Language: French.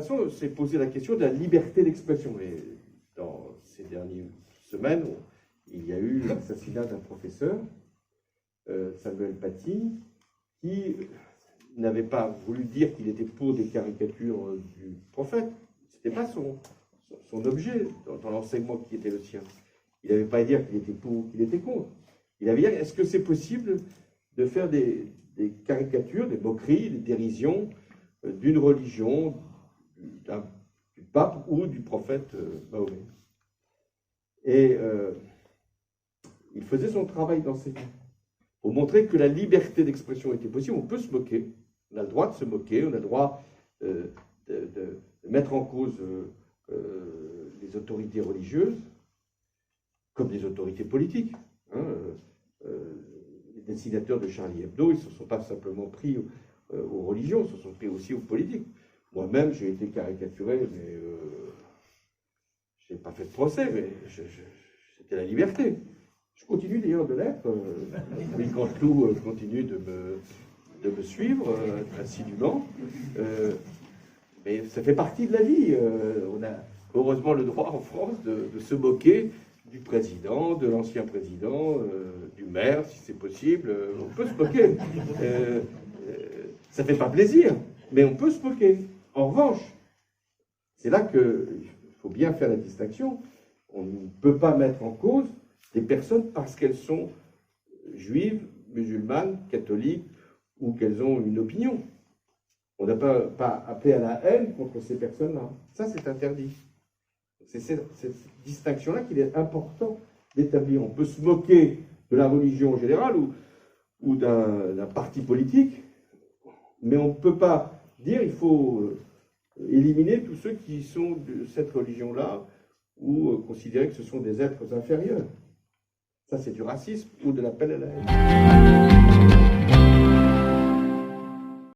façon, s'est posé la question de la liberté d'expression. Et dans ces dernières semaines, il y a eu l'assassinat d'un professeur, Samuel Paty, qui n'avait pas voulu dire qu'il était pour des caricatures du prophète. Ce n'était pas son objet dans l'enseignement qui était le sien. Il n'avait pas à dire qu'il était pour ou qu'il était contre. Il avait dit, est-ce que c'est possible de faire des caricatures, des moqueries, des dérisions d'une religion, du pape ou du prophète Mahomet. Et il faisait son travail d'enseignant pour montrer que la liberté d'expression était possible. On peut se moquer, on a le droit de se moquer, on a le droit de mettre en cause les autorités religieuses comme des autorités politiques. Hein. Les dessinateurs de Charlie Hebdo, ils ne se sont pas simplement pris aux religions, ils se sont pris aussi aux politiques. Moi-même, j'ai été caricaturé, mais je n'ai pas fait de procès, mais c'était la liberté. Je continue d'ailleurs de l'être. Louis Canteloup continue de me suivre assidûment. Mais ça fait partie de la vie. On a heureusement le droit en France de se moquer du président, de l'ancien président, du maire, si c'est possible. On peut se moquer. Ça ne fait pas plaisir, mais on peut se moquer. En revanche, c'est là qu'il faut bien faire la distinction. On ne peut pas mettre en cause des personnes parce qu'elles sont juives, musulmanes, catholiques, ou qu'elles ont une opinion. On n'a pas appelé à la haine contre ces personnes-là. Ça, c'est interdit. C'est cette distinction-là qu'il est important d'établir. On peut se moquer de la religion en général ou d'un parti politique, mais on ne peut pas dire il faut éliminer tous ceux qui sont de cette religion-là ou considérer que ce sont des êtres inférieurs. Ça, c'est du racisme ou de l'appel à la haine.